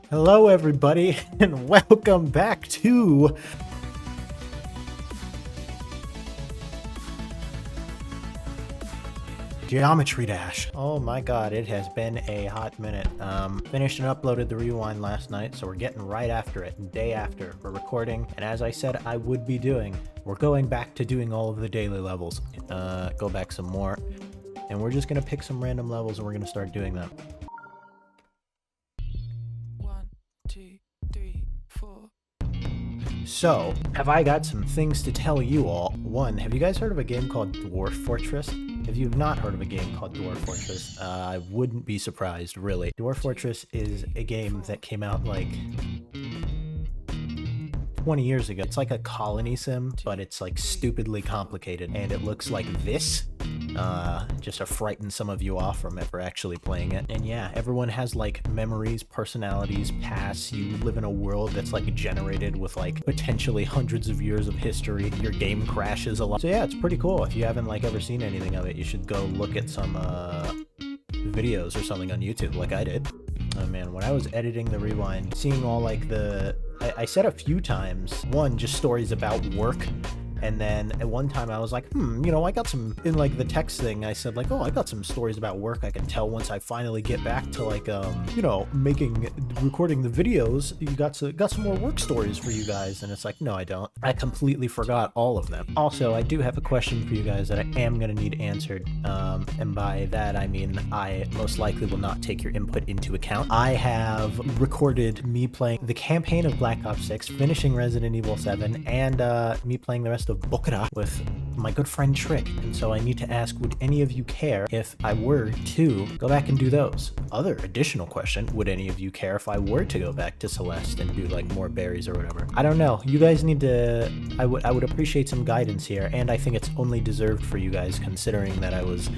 Hello everybody, and welcome back to Geometry Dash. Oh my god, it has been a hot minute. Finished and uploaded the rewind last night, so we're getting right after it, day after. We're recording, and as I said I would be doing, we're going back to doing all of the daily levels. Go back some more, and we're just gonna pick some random levels and we're gonna start doing them. 1, 2, 3, 4. So, have I got some things to tell you all. One, have you guys heard of a game called Dwarf Fortress? If you've not heard of a game called Dwarf Fortress, I wouldn't be surprised, really. Dwarf Fortress is a game that came out like 20 years ago. It's like a colony sim, but it's like stupidly complicated, and it looks like this. Just to frighten some of you off from ever actually playing it. And yeah, everyone has like memories, personalities, pasts. You live in a world that's like generated with like potentially hundreds of years of history. Your game crashes a lot. So yeah, it's pretty cool. If you haven't like ever seen anything of it, you should go look at some videos or something on YouTube like I did. Oh man, when I was editing the rewind, seeing all like I said a few times, one, just stories about work. And then at one time I was like, I got some, in like the text thing, I said like, oh, I got some stories about work I can tell once I finally get back to like, recording the videos. You got some more work stories for you guys. And it's like, no, I don't. I completely forgot all of them. Also, I do have a question for you guys that I am going to need answered. And by that, I mean, I most likely will not take your input into account. I have recorded me playing the campaign of Black Ops 6, finishing Resident Evil 7, and me playing the rest of Bokura with my good friend Trick, and so I need to ask, would any of you care if I were to go back and do those? Other additional question, would any of you care if I were to go back to Celeste and do like more berries or whatever? I don't know. You guys need to, I would appreciate some guidance here, and I think it's only deserved for you guys considering that I was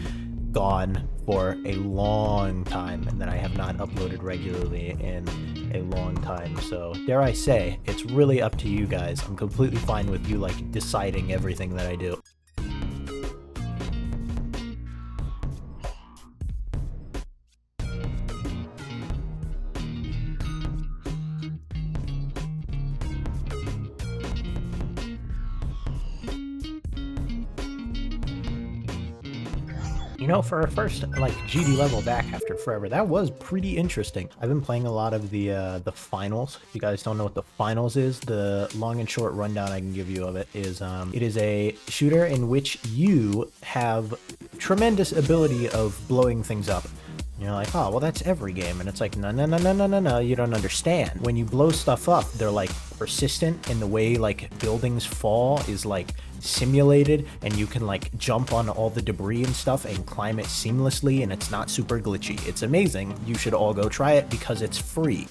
gone for a long time and that I have not uploaded regularly in a long time. So dare I say, it's really up to you guys. I'm completely fine with you like deciding everything that I do. You know, for our first like GD level back after forever, that was pretty interesting. I've been playing a lot of the finals. If you guys don't know what the finals is, the long and short rundown I can give you of it is a shooter in which you have tremendous ability of blowing things up. You're like, oh, well, that's every game. And it's like, no, you don't understand. When you blow stuff up, they're like persistent, and the way like buildings fall is like simulated, and you can like jump on all the debris and stuff and climb it seamlessly, and it's not super glitchy. It's amazing. You should all go try it because it's free.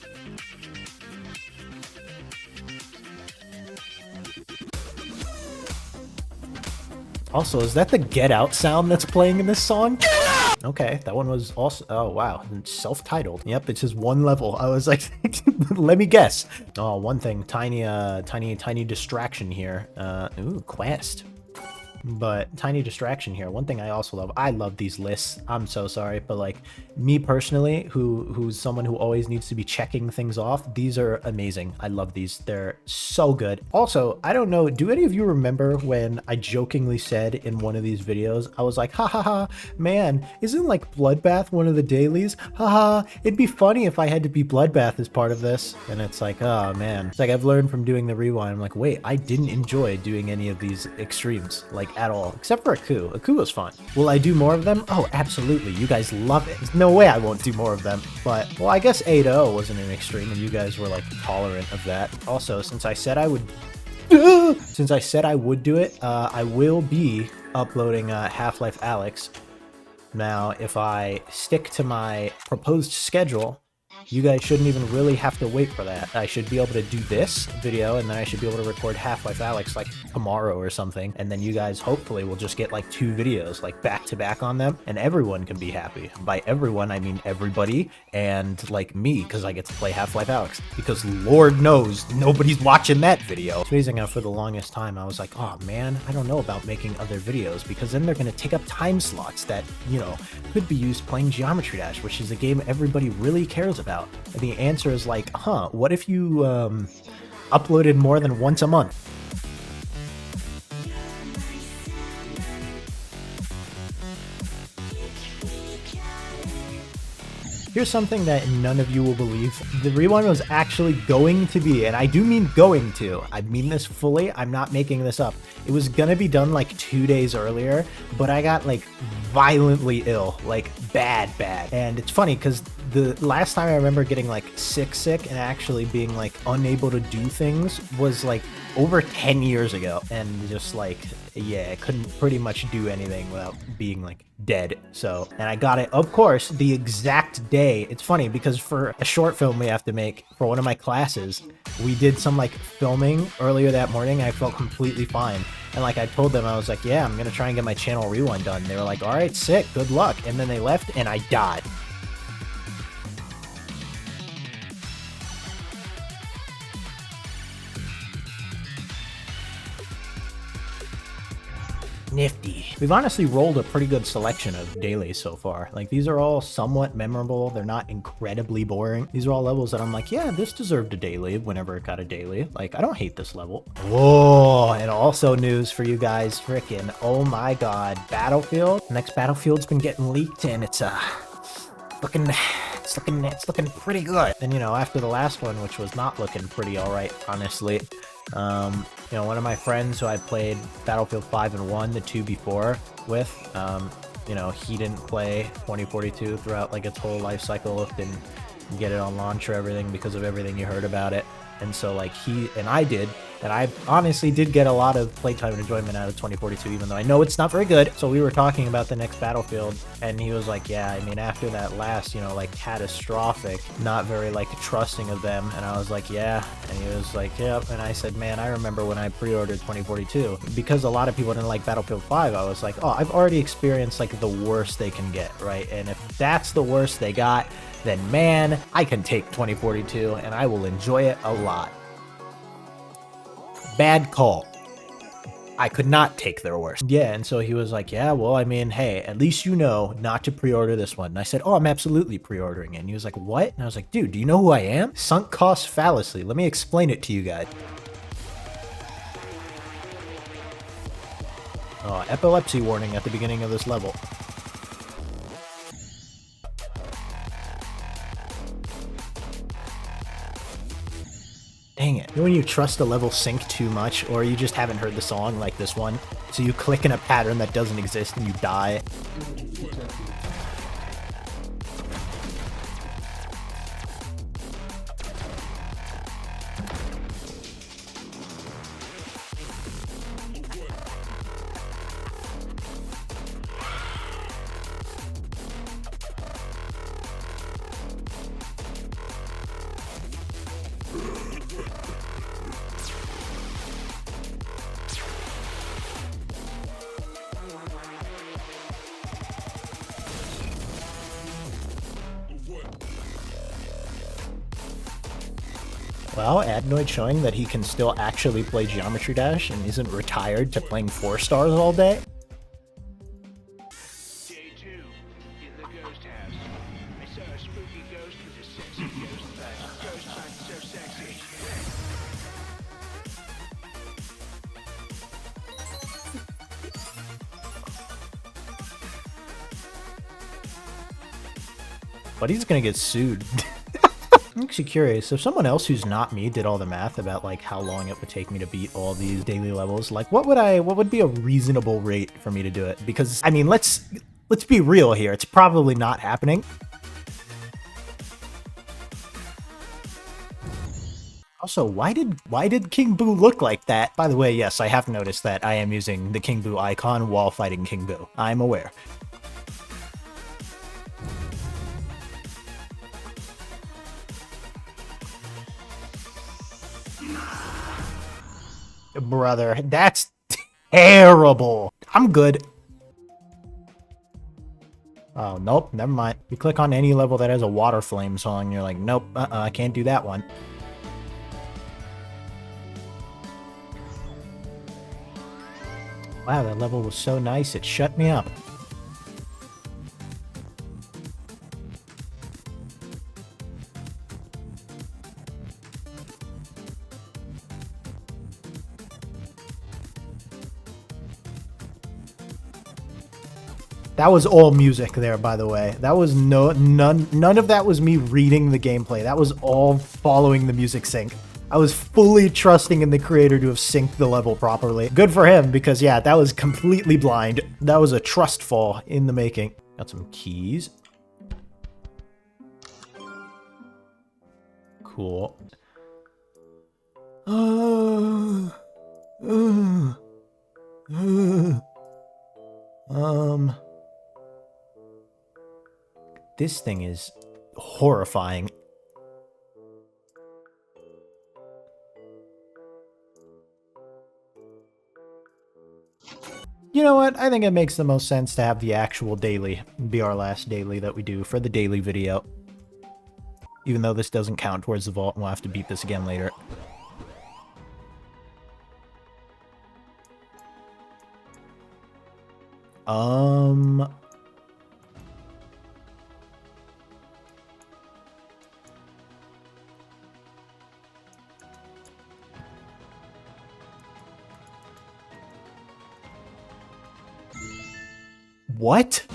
Also, is that the Get Out sound that's playing in this song? Okay, that one was also, oh wow, self-titled. Yep, it's just one level. I was like, let me guess. Oh, one thing, tiny distraction here. Ooh, quest. But tiny distraction here. One thing I also love, I love these lists. I'm so sorry, but like me personally, who's someone who always needs to be checking things off, these are amazing. I love these. They're so good. Also, I don't know, do any of you remember when I jokingly said in one of these videos, I was like, ha, man, isn't like Bloodbath one of the dailies? Haha, it'd be funny if I had to be Bloodbath as part of this. And it's like, oh man. It's like I've learned from doing the rewind. I'm like, wait, I didn't enjoy doing any of these extremes. Like at all, except for Aku. Aku was fun. Will I do more of them? Oh, absolutely. You guys love it. There's no way I won't do more of them. But, well, I guess 8-0 wasn't an extreme, and you guys were like tolerant of that. Also, since I said I would do it, I will be uploading Half-Life Alyx. Now, if I stick to my proposed schedule, you guys shouldn't even really have to wait for that. I should be able to do this video, and then I should be able to record Half-Life Alyx like tomorrow or something, and then you guys hopefully will just get like 2 videos like back to back on them, and everyone can be happy. By everyone, I mean everybody, and like me, because I get to play Half-Life Alyx, because Lord knows nobody's watching that video. It's amazing how for the longest time I was like, oh man, I don't know about making other videos, because then they're going to take up time slots that, you know, could be used playing Geometry Dash, which is a game everybody really cares about. about? And the answer is like, what if you uploaded more than once a month? Here's something that none of you will believe. The rewind was actually going to be, and I do mean going to, I mean this fully, I'm not making this up. It was gonna be done like 2 days earlier, but I got like violently ill, like bad. And it's funny because the last time I remember getting like sick and actually being like unable to do things was like over 10 years ago. And just like, yeah, I couldn't pretty much do anything without being like dead. So, and I got it, of course, the exact day. It's funny because for a short film we have to make for one of my classes, we did some like filming earlier that morning. I felt completely fine. And like I told them, I was like, yeah, I'm gonna try and get my channel rewind done. They were like, all right, sick, good luck. And then they left and I died. Nifty. We've honestly rolled a pretty good selection of dailies so far. Like, these are all somewhat memorable. They're not incredibly boring. These are all levels that I'm like, yeah, this deserved a daily whenever it got a daily. Like, I don't hate this level. Whoa, and also news for you guys, frickin', oh my god, Battlefield. Next Battlefield's been getting leaked and it's looking pretty good. And you know, after the last one, which was not looking pretty alright, honestly, you know, one of my friends who I played Battlefield 5 and 1, the two before with, you know, he didn't play 2042 throughout like its whole life cycle, didn't get it on launch or everything because of everything you heard about it. And so like he and I did, and I honestly did get a lot of playtime and enjoyment out of 2042, even though I know it's not very good. So we were talking about the next Battlefield, and he was like, yeah, I mean, after that last, you know, like catastrophic, not very like trusting of them. And I was like, yeah. And he was like, yep. And I said, man, I remember when I pre-ordered 2042, because a lot of people didn't like Battlefield 5. I was like, oh, I've already experienced like the worst they can get, right? And if that's the worst they got, then man, I can take 2042 and I will enjoy it a lot. Bad call. I could not take their worst. Yeah, and so he was like, yeah, well, I mean, hey, at least you know not to pre-order this one. And I said, oh, I'm absolutely pre-ordering it. And he was like, what? And I was like, dude, do you know who I am? Sunk cost fallacy. Let me explain it to you guys. Oh, epilepsy warning at the beginning of this level. Dang it. You know when you trust a level sync too much, or you just haven't heard the song like this one, so you click in a pattern that doesn't exist and you die. Well, Adenoid showing that he can still actually play Geometry Dash and isn't retired to playing 4 stars all day. Day 2, in the ghost house. I saw a spooky ghost with a sexy ghost butt. Ghost butt so sexy. But he's gonna get sued. I'm actually curious, if someone else who's not me did all the math about like how long it would take me to beat all these daily levels, like what would be a reasonable rate for me to do it? Because I mean, let's be real here, it's probably not happening. Also, why did King Boo look like that? By the way, yes, I have noticed that I am using the King Boo icon while fighting King Boo. I'm aware. Brother, that's terrible. I'm good. Oh, nope, never mind. You click on any level that has a water flame song, you're like, nope, I can't do that one. Wow, that level was so nice, it shut me up. That was all music there, by the way. That was none of that was me reading the gameplay. That was all following the music sync. I was fully trusting in the creator to have synced the level properly. Good for him, because yeah, that was completely blind. That was a trust fall in the making. Got some keys. Cool. This thing is horrifying. You know what? I think it makes the most sense to have the actual daily be our last daily that we do for the daily video. Even though this doesn't count towards the vault, and we'll have to beat this again later. What?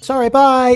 Sorry, bye!